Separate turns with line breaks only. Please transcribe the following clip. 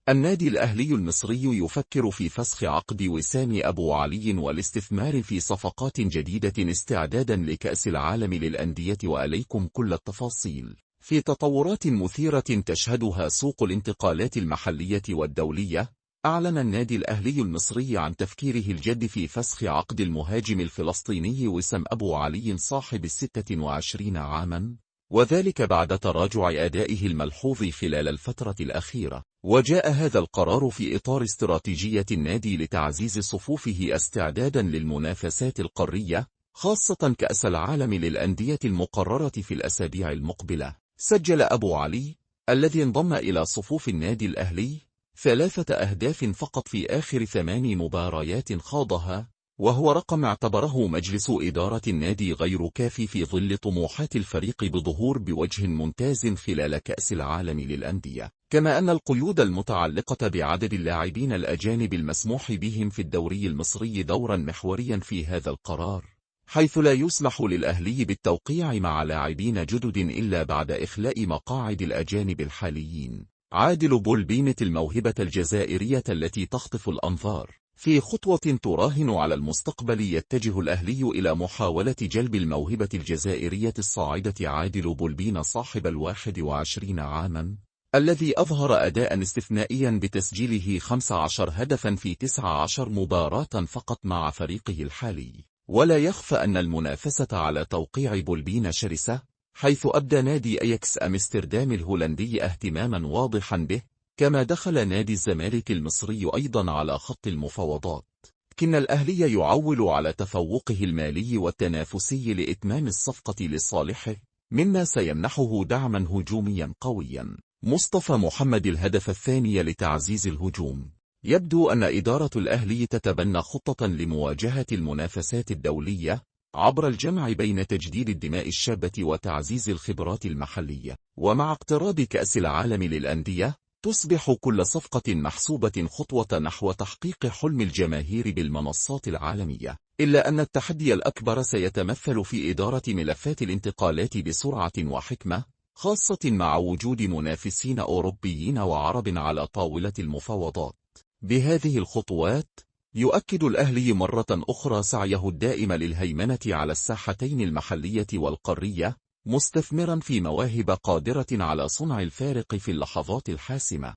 النادي الأهلي المصري يفكر في فسخ عقد وسام أبو علي والاستثمار في صفقات جديدة استعدادا لكأس العالم للأندية، وإليكم كل التفاصيل. في تطورات مثيرة تشهدها سوق الانتقالات المحلية والدولية، أعلن النادي الأهلي المصري عن تفكيره الجد في فسخ عقد المهاجم الفلسطيني وسام أبو علي صاحب 26 عاما، وذلك بعد تراجع أدائه الملحوظ خلال الفترة الأخيرة. وجاء هذا القرار في إطار استراتيجية النادي لتعزيز صفوفه استعدادا للمنافسات القارية، خاصة كأس العالم للأندية المقررة في الأسابيع المقبلة. سجل أبو علي الذي انضم إلى صفوف النادي الأهلي 3 أهداف فقط في آخر 8 مباريات خاضها، وهو رقم اعتبره مجلس إدارة النادي غير كافي في ظل طموحات الفريق بظهور بوجه ممتاز خلال كأس العالم للأندية. كما أن القيود المتعلقة بعدد اللاعبين الأجانب المسموح بهم في الدوري المصري دورا محوريا في هذا القرار، حيث لا يسمح للأهلي بالتوقيع مع لاعبين جدد إلا بعد إخلاء مقاعد الأجانب الحاليين. عادل بولبينة الموهبة الجزائرية التي تخطف الأنظار. في خطوة تراهن على المستقبل، يتجه الأهلي إلى محاولة جلب الموهبة الجزائرية الصاعدة عادل بولبينة صاحب 21 عاما، الذي أظهر أداء استثنائيا بتسجيله 15 هدفا في 19 مباراة فقط مع فريقه الحالي. ولا يخفى أن المنافسة على توقيع بولبينة شرسة، حيث أبدى نادي أياكس أمستردام الهولندي اهتماما واضحا به، كما دخل نادي الزمالك المصري أيضا على خط المفاوضات. لكن الأهلي يعول على تفوقه المالي والتنافسي لإتمام الصفقة لصالحه، مما سيمنحه دعما هجوميا قويا. مصطفى محمد الهدف الثاني لتعزيز الهجوم. يبدو أن إدارة الأهلي تتبنى خطة لمواجهة المنافسات الدولية عبر الجمع بين تجديد الدماء الشابة وتعزيز الخبرات المحلية. ومع اقتراب كأس العالم للأندية، تصبح كل صفقة محسوبة خطوة نحو تحقيق حلم الجماهير بالمنصات العالمية. إلا أن التحدي الأكبر سيتمثل في إدارة ملفات الانتقالات بسرعة وحكمة، خاصة مع وجود منافسين أوروبيين وعرب على طاولة المفاوضات. بهذه الخطوات، يؤكد الأهلي مرة أخرى سعيه الدائم للهيمنة على الساحتين المحلية والقارية، مستثمرا في مواهب قادرة على صنع الفارق في اللحظات الحاسمة.